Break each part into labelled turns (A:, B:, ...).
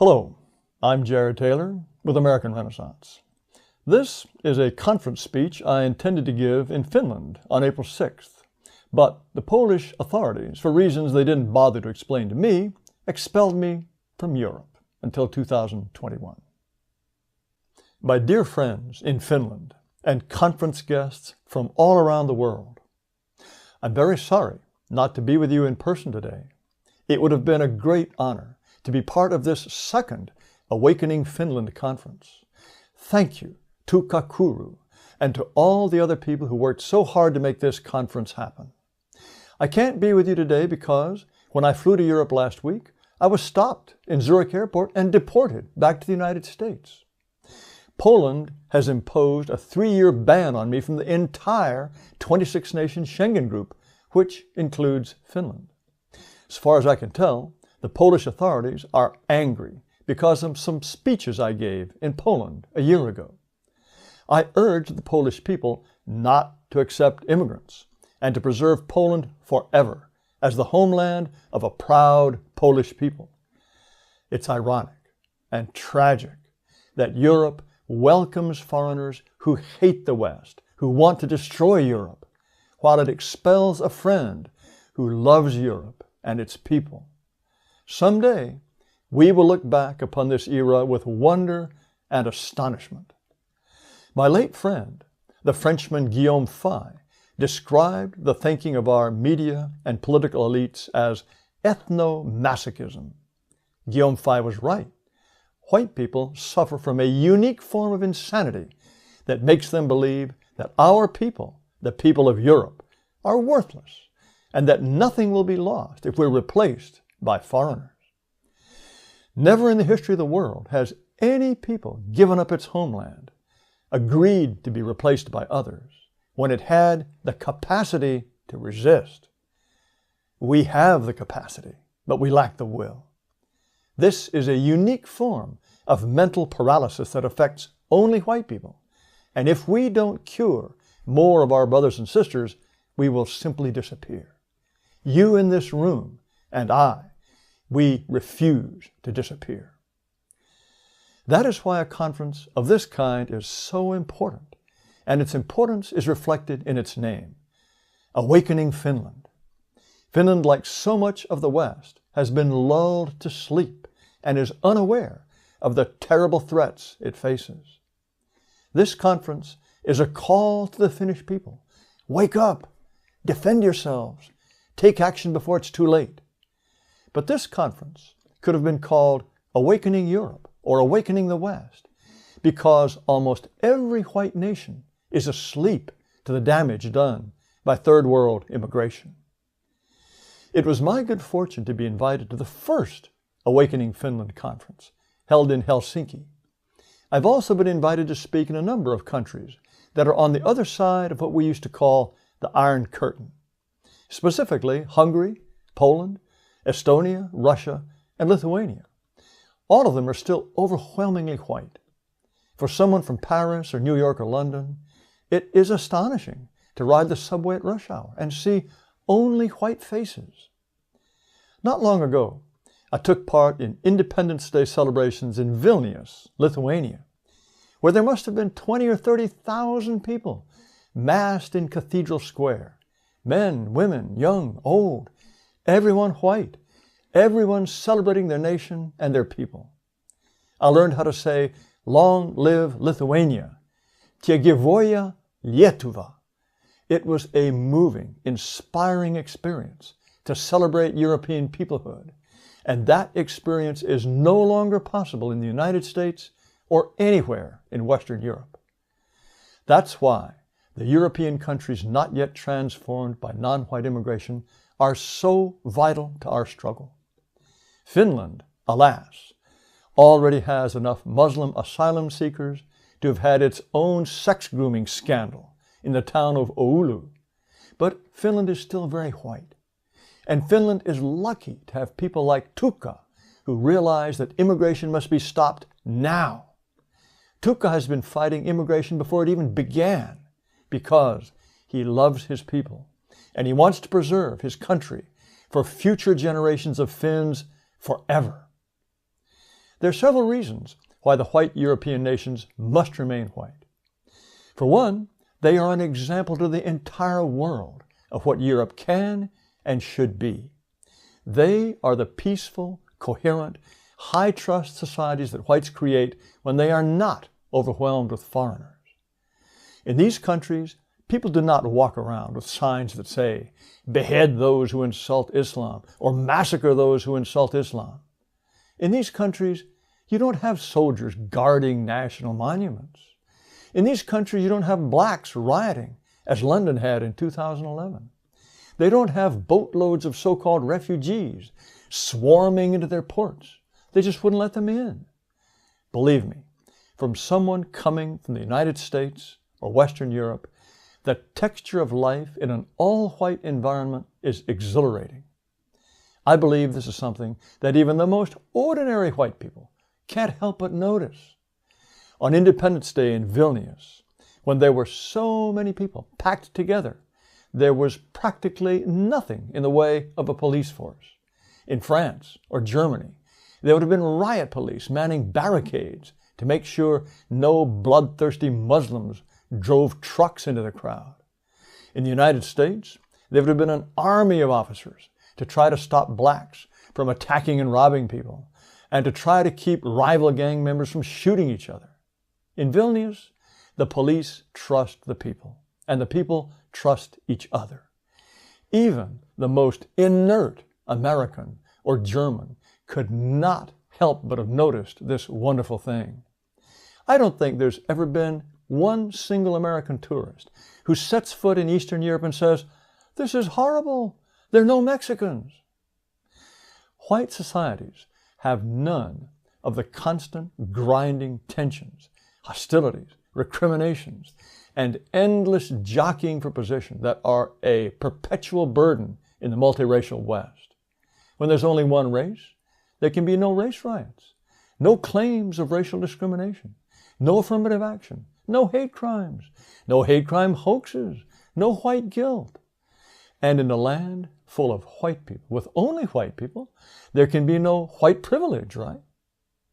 A: Hello, I'm Jared Taylor with American Renaissance. This is a conference speech I intended to give in Finland on April 6th, but the Polish authorities, for reasons they didn't bother to explain to me, expelled me from Europe until 2021. My dear friends in Finland and conference guests from all around the world, I'm very sorry not to be with you in person today. It would have been a great honor to be part of this second Awakening Finland conference. Thank you to Kakuru and to all the other people who worked so hard to make this conference happen. I can't be with you today because when I flew to Europe last week, I was stopped in Zurich Airport and deported back to the United States. Poland has imposed a 3-year ban on me from the entire 26-nation Schengen group, which includes Finland. As far as I can tell, the Polish authorities are angry because of some speeches I gave in Poland a year ago. I urged the Polish people not to accept immigrants and to preserve Poland forever as the homeland of a proud Polish people. It's ironic and tragic that Europe welcomes foreigners who hate the West, who want to destroy Europe, while it expels a friend who loves Europe and its people. Someday, we will look back upon this era with wonder and astonishment. My late friend, the Frenchman Guillaume Faye, described the thinking of our media and political elites as ethno-masochism. Guillaume Faye was right. White people suffer from a unique form of insanity that makes them believe that our people, the people of Europe, are worthless and that nothing will be lost if we're replaced by foreigners. Never in the history of the world has any people given up its homeland, agreed to be replaced by others, when it had the capacity to resist. We have the capacity, but we lack the will. This is a unique form of mental paralysis that affects only white people. And if we don't cure more of our brothers and sisters, we will simply disappear. You in this room and I, we refuse to disappear. That is why a conference of this kind is so important, and its importance is reflected in its name, Awakening Finland. Finland, like so much of the West, has been lulled to sleep and is unaware of the terrible threats it faces. This conference is a call to the Finnish people. Wake up! Defend yourselves! Take action before it's too late. But this conference could have been called Awakening Europe or Awakening the West, because almost every white nation is asleep to the damage done by third world immigration. It was my good fortune to be invited to the first Awakening Finland conference, held in Helsinki. I've also been invited to speak in a number of countries that are on the other side of what we used to call the Iron Curtain, specifically Hungary, Poland, Estonia, Russia, and Lithuania. All of them are still overwhelmingly white. For someone from Paris or New York or London, it is astonishing to ride the subway at rush hour and see only white faces. Not long ago, I took part in Independence Day celebrations in Vilnius, Lithuania, where there must have been 20 or 30,000 people massed in Cathedral Square. Men, women, young, old, everyone white, everyone celebrating their nation and their people. I learned how to say, "Long live Lithuania, Te gyvuoja Lietuva." It was a moving, inspiring experience to celebrate European peoplehood, and that experience is no longer possible in the United States or anywhere in Western Europe. That's why the European countries not yet transformed by non-white immigration are so vital to our struggle. Finland, alas, already has enough Muslim asylum seekers to have had its own sex grooming scandal in the town of Oulu. But Finland is still very white. And Finland is lucky to have people like Tukka who realize that immigration must be stopped now. Tukka has been fighting immigration before it even began because he loves his people and he wants to preserve his country for future generations of Finns forever. There are several reasons why the white European nations must remain white. For one, they are an example to the entire world of what Europe can and should be. They are the peaceful, coherent, high-trust societies that whites create when they are not overwhelmed with foreigners. In these countries, people do not walk around with signs that say, "Behead those who insult Islam," or "Massacre those who insult Islam." In these countries, you don't have soldiers guarding national monuments. In these countries, you don't have blacks rioting, as London had in 2011. They don't have boatloads of so-called refugees swarming into their ports. They just wouldn't let them in. Believe me, from someone coming from the United States or Western Europe, the texture of life in an all-white environment is exhilarating. I believe this is something that even the most ordinary white people can't help but notice. On Independence Day in Vilnius, when there were so many people packed together, there was practically nothing in the way of a police force. In France or Germany, there would have been riot police manning barricades to make sure no bloodthirsty Muslims drove trucks into the crowd. In the United States, there would have been an army of officers to try to stop blacks from attacking and robbing people, and to try to keep rival gang members from shooting each other. In Vilnius, the police trust the people, and the people trust each other. Even the most inert American or German could not help but have noticed this wonderful thing. I don't think there's ever been one single American tourist who sets foot in Eastern Europe and says, "This is horrible. There are no Mexicans." White societies have none of the constant grinding tensions, hostilities, recriminations, and endless jockeying for position that are a perpetual burden in the multiracial West. When there's only one race, there can be no race riots, no claims of racial discrimination, no affirmative action, no hate crimes, no hate crime hoaxes, no white guilt. And in a land full of white people, with only white people, there can be no white privilege, right?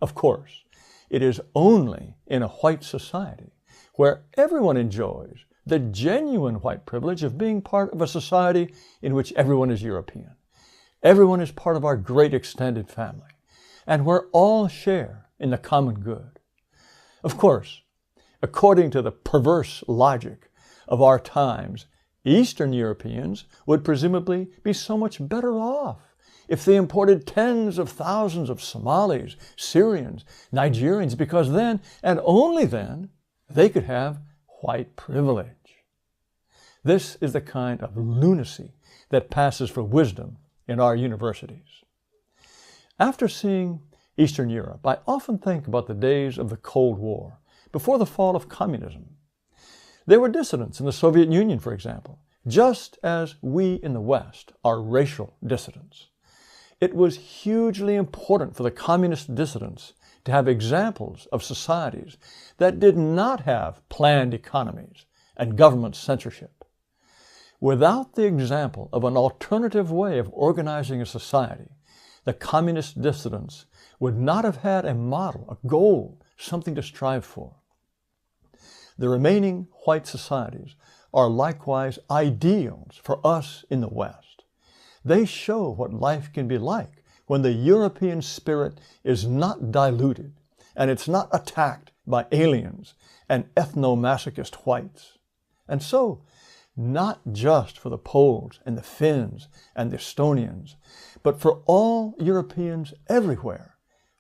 A: Of course, it is only in a white society where everyone enjoys the genuine white privilege of being part of a society in which everyone is European. Everyone is part of our great extended family, and where all share in the common good. Of course, according to the perverse logic of our times, Eastern Europeans would presumably be so much better off if they imported tens of thousands of Somalis, Syrians, Nigerians, because then, and only then, they could have white privilege. This is the kind of lunacy that passes for wisdom in our universities. After seeing Eastern Europe, I often think about the days of the Cold War, before the fall of communism. There were dissidents in the Soviet Union, for example, just as we in the West are racial dissidents. It was hugely important for the communist dissidents to have examples of societies that did not have planned economies and government censorship. Without the example of an alternative way of organizing a society, the communist dissidents would not have had a model, a goal, something to strive for. The remaining white societies are likewise ideals for us in the West. They show what life can be like when the European spirit is not diluted and it's not attacked by aliens and ethno-masochist whites. And so, not just for the Poles and the Finns and the Estonians, but for all Europeans everywhere,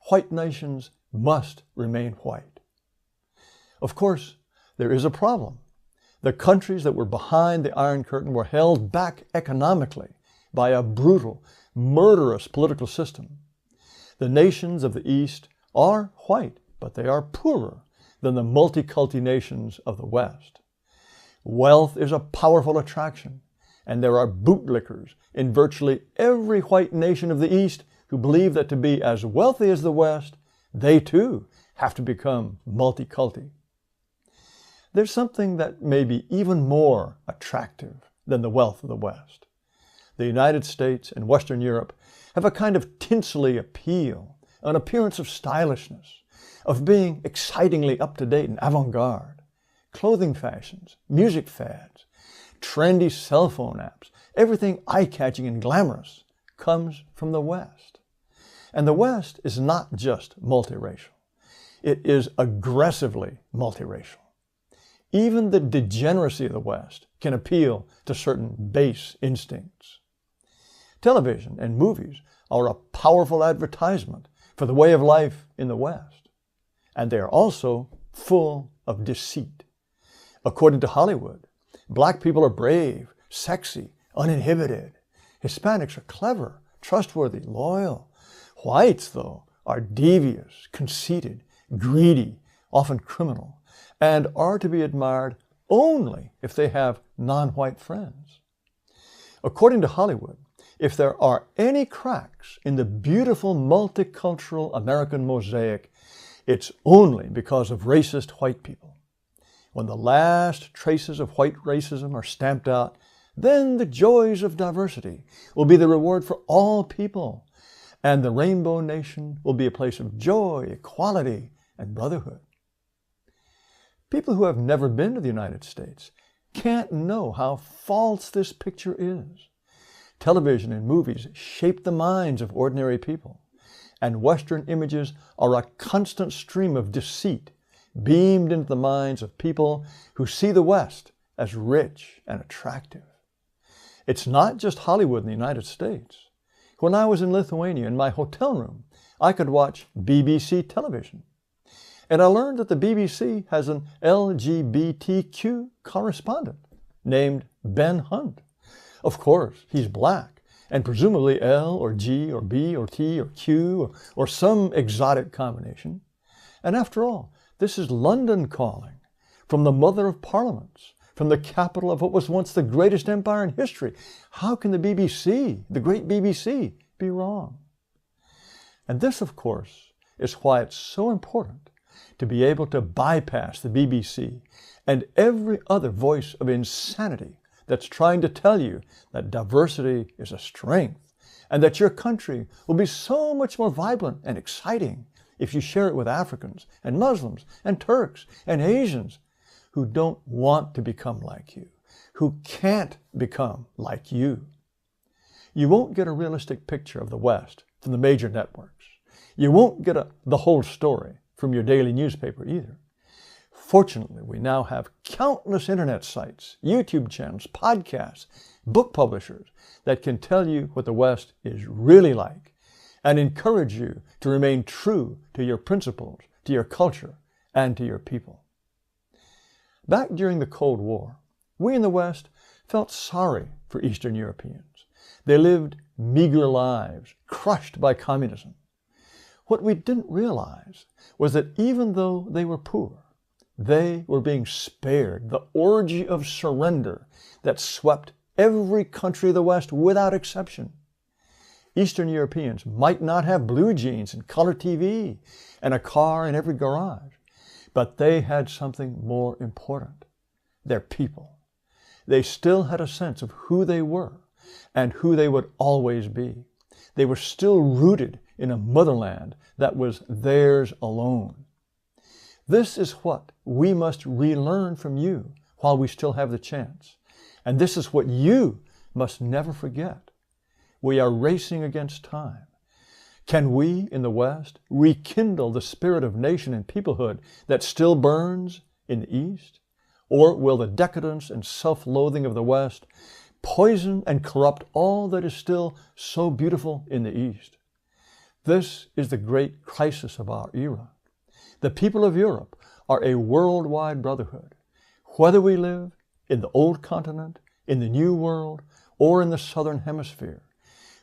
A: white nations must remain white. Of course, there is a problem. The countries that were behind the Iron Curtain were held back economically by a brutal, murderous political system. The nations of the East are white, but they are poorer than the multiculti nations of the West. Wealth is a powerful attraction, and there are bootlickers in virtually every white nation of the East who believe that to be as wealthy as the West, they too have to become multiculti. There's something that may be even more attractive than the wealth of the West. The United States and Western Europe have a kind of tinselly appeal an appearance of stylishness, of being excitingly up-to-date and avant-garde. Clothing fashions, music fads, trendy cell phone apps, everything eye-catching and glamorous comes from the West. And the West is not just multiracial. It is aggressively multiracial. Even the degeneracy of the West can appeal to certain base instincts. Television and movies are a powerful advertisement for the way of life in the West. And they are also full of deceit. According to Hollywood, black people are brave, sexy, uninhibited. Hispanics are clever, trustworthy, loyal. Whites, though, are devious, conceited, greedy, often criminal, and are to be admired only if they have non-white friends. According to Hollywood, if there are any cracks in the beautiful multicultural American mosaic, it's only because of racist white people. When the last traces of white racism are stamped out, then the joys of diversity will be the reward for all people, and the Rainbow Nation will be a place of joy, equality, and brotherhood. People who have never been to the United States can't know how false this picture is. Television and movies shape the minds of ordinary people, and Western images are a constant stream of deceit beamed into the minds of people who see the West as rich and attractive. It's not just Hollywood in the United States. When I was in Lithuania in my hotel room, I could watch BBC television. And I learned that the BBC has an LGBTQ correspondent named Ben Hunt. Of course, he's black, and presumably L or G or B or T or Q or some exotic combination. And after all, this is London calling, from the mother of parliaments, from the capital of what was once the greatest empire in history. How can the BBC, the great BBC, be wrong? And this, of course, is why it's so important to be able to bypass the BBC and every other voice of insanity that's trying to tell you that diversity is a strength and that your country will be so much more vibrant and exciting if you share it with Africans and Muslims and Turks and Asians who don't want to become like you, who can't become like you. You won't get a realistic picture of the West from the major networks. You won't get the whole story from your daily newspaper either. Fortunately, we now have countless internet sites, YouTube channels, podcasts, book publishers that can tell you what the West is really like and encourage you to remain true to your principles, to your culture, and to your people. Back during the Cold War, we in the West felt sorry for Eastern Europeans. They lived meager lives, crushed by communism. What we didn't realize was that even though they were poor, they were being spared the orgy of surrender that swept every country of the West without exception. Eastern Europeans might not have blue jeans and color TV and a car in every garage, but they had something more important: their people. They still had a sense of who they were and who they would always be. They were still rooted in a motherland that was theirs alone. This is what we must relearn from you while we still have the chance. And this is what you must never forget. We are racing against time. Can we in the West rekindle the spirit of nation and peoplehood that still burns in the East? Or will the decadence and self-loathing of the West poison and corrupt all that is still so beautiful in the East? This is the great crisis of our era. The people of Europe are a worldwide brotherhood. Whether we live in the old continent, in the new world, or in the southern hemisphere,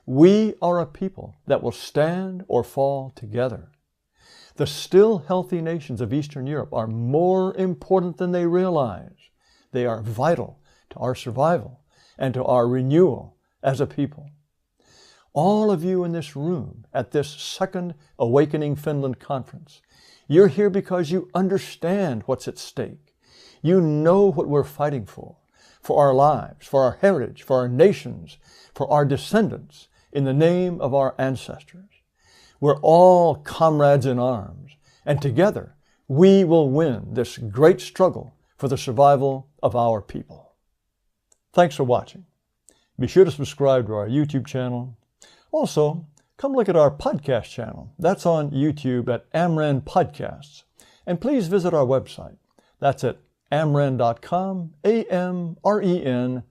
A: we are a people that will stand or fall together. The still healthy nations of Eastern Europe are more important than they realize. They are vital to our survival and to our renewal as a people. All of you in this room at this second Awakening Finland conference, you're here because you understand what's at stake. You know what we're fighting for our lives, for our heritage, for our nations, for our descendants, in the name of our ancestors. We're all comrades in arms, and together we will win this great struggle for the survival of our people. Thanks for watching. Be sure to subscribe to our YouTube channel. Also, come look at our podcast channel. That's on YouTube at Amren Podcasts. And please visit our website. That's at amren.com, AMREN.com.